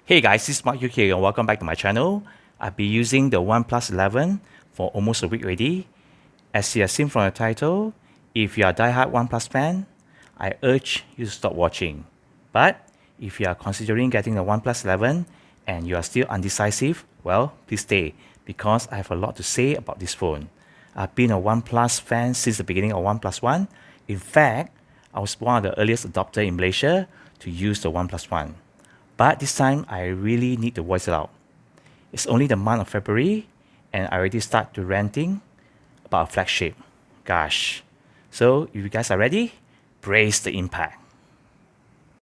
Hey guys, this is Mark here and welcome back to my channel. I've been using the OnePlus 11 for almost a week already. As you have seen from the title, if you are a die-hard OnePlus fan, I urge you to stop watching. But if you are considering getting the OnePlus 11 and you are still undecisive, well, please stay because I have a lot to say about this phone. I've been a OnePlus fan since the beginning of OnePlus One. In fact, I was one of the earliest adopters in Malaysia to use the OnePlus One. But this time, I really need to voice it out. It's only the month of February, and I already start to ranting about a flagship. Gosh. So, if you guys are ready, brace the impact.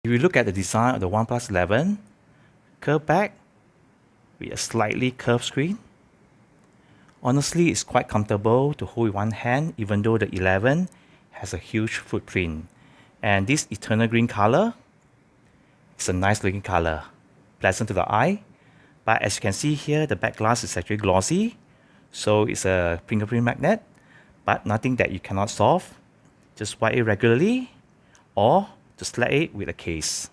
If you look at the design of the OnePlus 11, curved back with a slightly curved screen. Honestly, it's quite comfortable to hold with one hand, even though the 11 has a huge footprint. And this eternal green color, it's a nice looking color, pleasant to the eye. But as you can see here, the back glass is actually glossy. So it's a fingerprint magnet, but nothing that you cannot solve. Just wipe it regularly or just slap it with a case.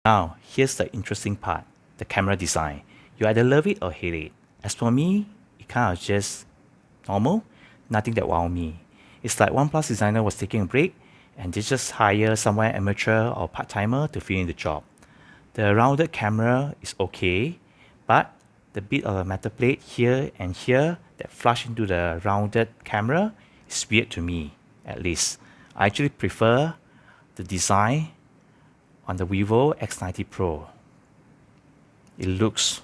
Now, here's the interesting part, the camera design. You either love it or hate it. As for me, it kind of just normal, nothing that wow me. It's like OnePlus designer was taking a break and they just hire someone amateur or part-timer to fill in the job. The rounded camera is okay, but the bit of a metal plate here and here that flush into the rounded camera is weird to me, at least. I actually prefer the design on the Vivo X90 Pro. It looks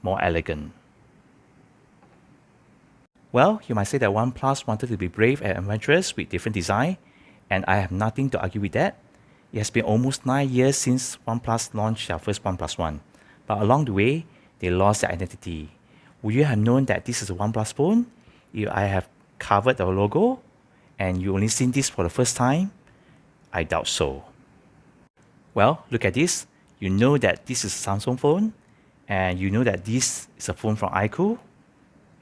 more elegant. Well, you might say that OnePlus wanted to be brave and adventurous with different design, and I have nothing to argue with that. It has been almost 9 years since OnePlus launched their first OnePlus One, but along the way, they lost their identity. Would you have known that this is a OnePlus phone if I have covered the logo and you only seen this for the first time? I doubt so. Well, look at this. You know that this is a Samsung phone, and you know that this is a phone from iQOO,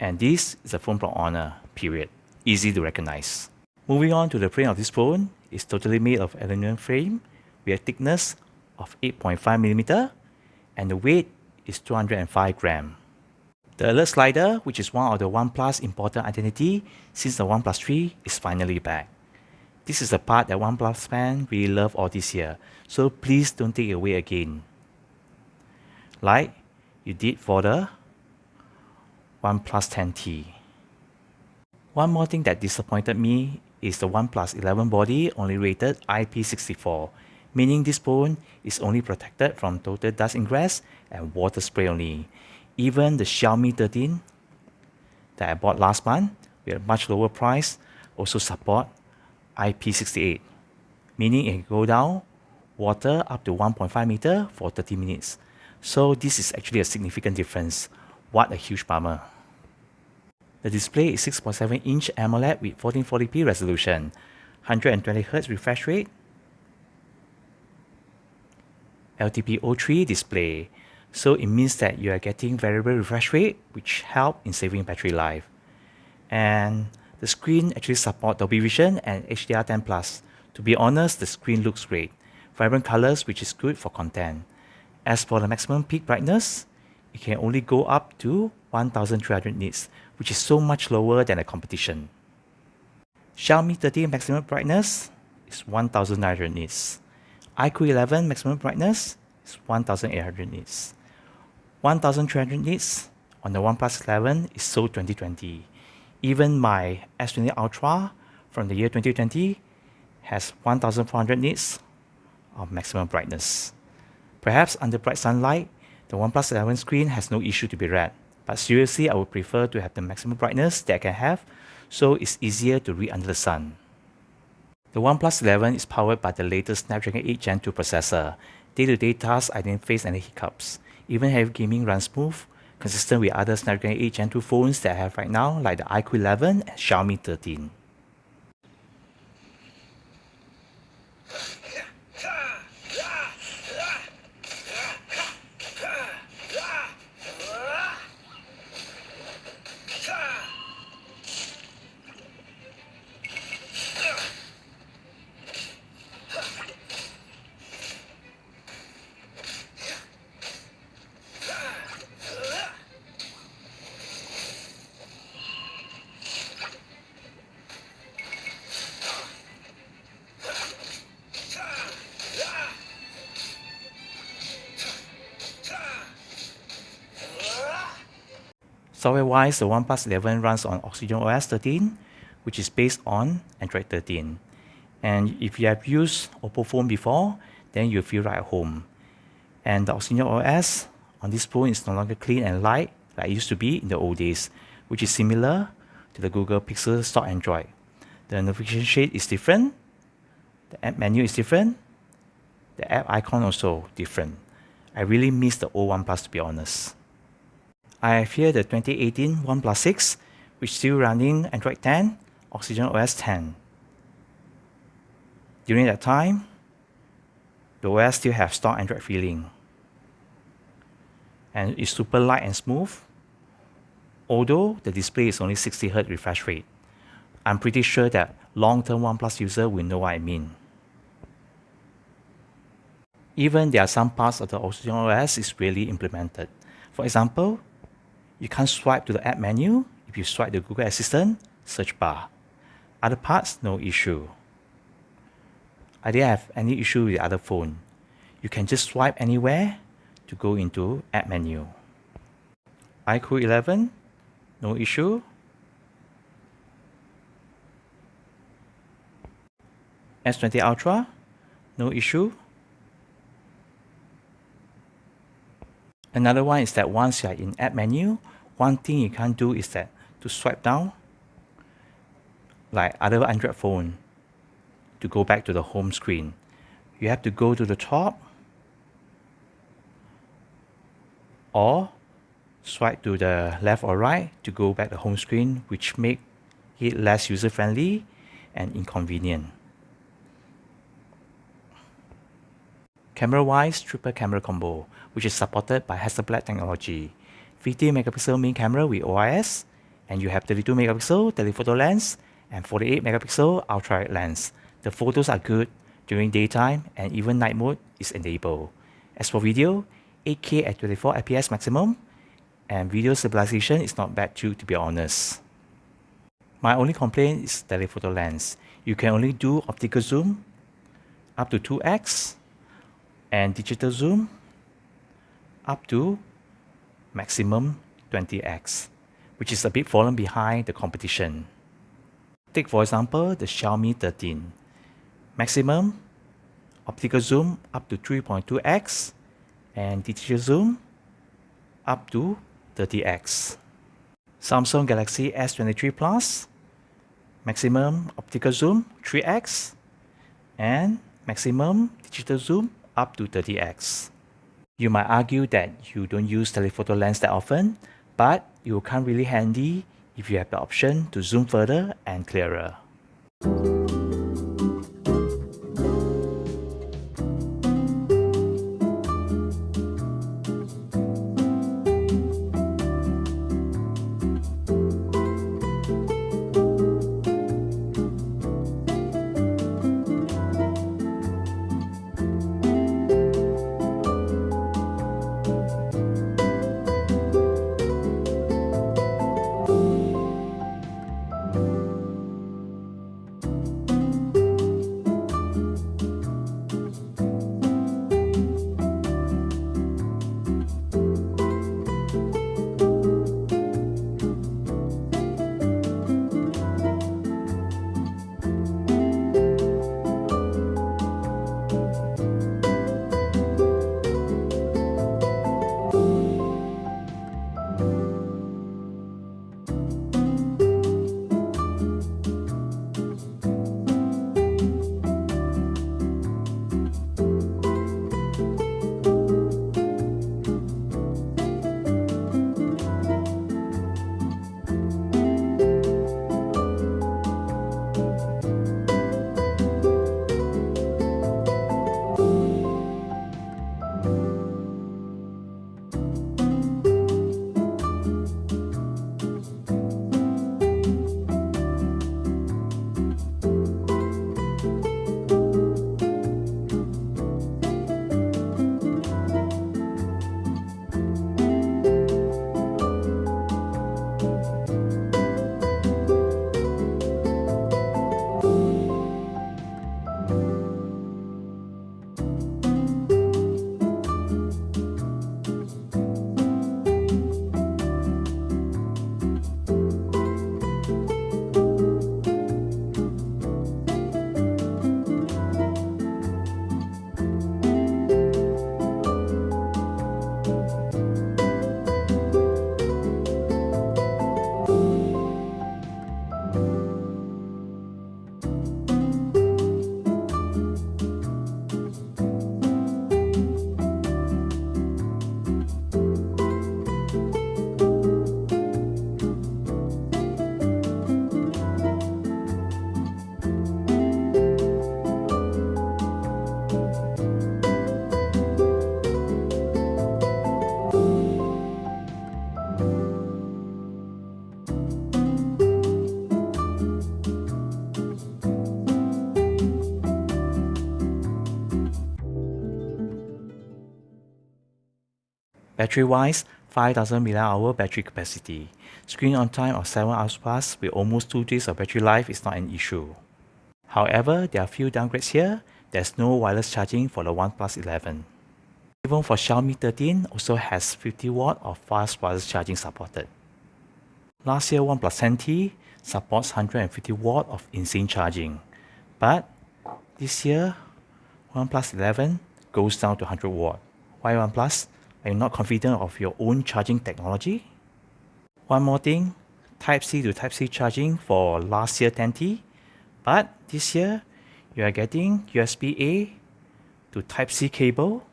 and this is a phone from Honor, period. Easy to recognize. Moving on to the frame of this phone, it's totally made of aluminum frame with a thickness of 8.5mm and the weight is 205 grams. The alert slider, which is one of the OnePlus important identity since the OnePlus 3, is finally back. This is the part that OnePlus fans really love all this year, so please don't take it away again. Like you did for the OnePlus 10T. One more thing that disappointed me is the OnePlus 11 body only rated IP64, meaning this phone is only protected from total dust ingress and water spray only. Even the Xiaomi 13 that I bought last month with a much lower price also support IP68, meaning it can go down water up to 1.5 meter for 30 minutes. So this is actually a significant difference. What a huge bummer. The display is 6.7-inch AMOLED with 1440p resolution, 120Hz refresh rate, LTPO3 display. So it means that you are getting variable refresh rate, which help in saving battery life. And the screen actually supports Dolby Vision and HDR10+. To be honest, the screen looks great. Vibrant colors, which is good for content. As for the maximum peak brightness, it can only go up to 1300 nits, which is so much lower than the competition. Xiaomi 13 maximum brightness is 1900 nits. iQOO 11 maximum brightness is 1800 nits. 1300 nits on the OnePlus 11 is so 2020. Even my S20 Ultra from the year 2020 has 1400 nits of maximum brightness. Perhaps under bright sunlight, the OnePlus 11 screen has no issue to be read, but seriously I would prefer to have the maximum brightness that I can have, so it's easier to read under the sun. The OnePlus 11 is powered by the latest Snapdragon 8 Gen 2 processor. Day-to-day tasks I didn't face any hiccups. Even heavy gaming runs smooth, consistent with other Snapdragon 8 Gen 2 phones that I have right now, like the iQOO 11 and Xiaomi 13. Software-wise, the OnePlus 11 runs on Oxygen OS 13, which is based on Android 13. And if you have used Oppo phone before, then you'll feel right at home. And the Oxygen OS on this phone is no longer clean and light like it used to be in the old days, which is similar to the Google Pixel stock Android. The notification shade is different, the app menu is different, the app icon also different. I really miss the old OnePlus, to be honest. I have here the 2018 OnePlus 6, which is still running Android 10, Oxygen OS 10. During that time, the OS still have stock Android feeling. And it's super light and smooth, although the display is only 60Hz refresh rate. I'm pretty sure that long-term OnePlus user will know what I mean. Even there are some parts of the Oxygen OS is really implemented. For example, you can't swipe to the app menu if you swipe the Google Assistant search bar. Other parts, no issue. I didn't have any issue with the other phone. You can just swipe anywhere to go into app menu. iQOO 11, no issue. S20 Ultra, no issue. Another one is that once you are in app menu, one thing you can't do is that to swipe down like other Android phone to go back to the home screen. You have to go to the top or swipe to the left or right to go back to home screen, which make it less user-friendly and inconvenient. Camera-wise, triple camera combo, which is supported by Hasselblad technology. 50 megapixel main camera with OIS, and you have 32 megapixel telephoto lens and 48 megapixel ultra wide lens. The photos are good during daytime and even night mode is enabled. As for video, 8K at 24 fps maximum, and video stabilization is not bad too, to be honest. My only complaint is telephoto lens. You can only do optical zoom up to 2x and digital zoom up to maximum 20x, which is a bit fallen behind the competition. Take for example the Xiaomi 13. Maximum optical zoom up to 3.2x and digital zoom up to 30x. Samsung Galaxy S23 Plus, maximum optical zoom 3x and maximum digital zoom up to 30x. You might argue that you don't use telephoto lens that often, but it will come really handy if you have the option to zoom further and clearer. Battery wise, 5000 mAh battery capacity. Screen on time of 7 hours plus with almost 2 days of battery life is not an issue. However, there are a few downgrades here. There's no wireless charging for the OnePlus 11. Even for Xiaomi 13 also has 50 watt of fast wireless charging supported. Last year OnePlus 10T supports 150 watt of insane charging, but this year OnePlus 11 goes down to 100 watt. Why OnePlus? Are you not confident of your own charging technology? One more thing, Type-C to Type-C charging for last year 10T, but this year you are getting USB-A to Type-C cable,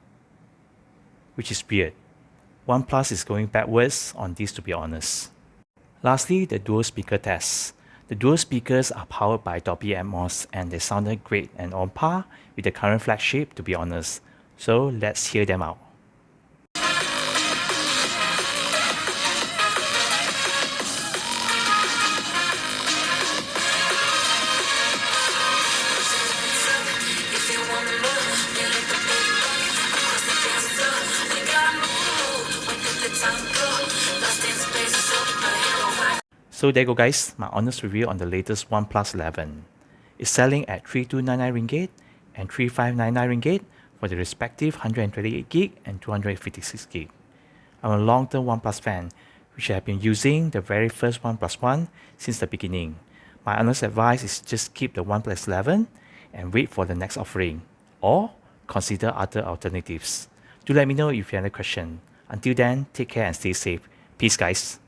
which is weird. OnePlus is going backwards on this, to be honest. Lastly, the dual speaker test. The dual speakers are powered by Dolby Atmos and they sounded great and on par with the current flagship, to be honest. So let's hear them out. So there you go guys, my honest review on the latest OnePlus 11. It's selling at 3299 ringgit and 3599 ringgit for the respective 128GB and 256GB. I'm a long-term OnePlus fan, which I have been using the very first OnePlus One since the beginning. My honest advice is just keep the OnePlus 11 and wait for the next offering, or consider other alternatives. Do let me know if you have a question. Until then, take care and stay safe. Peace guys.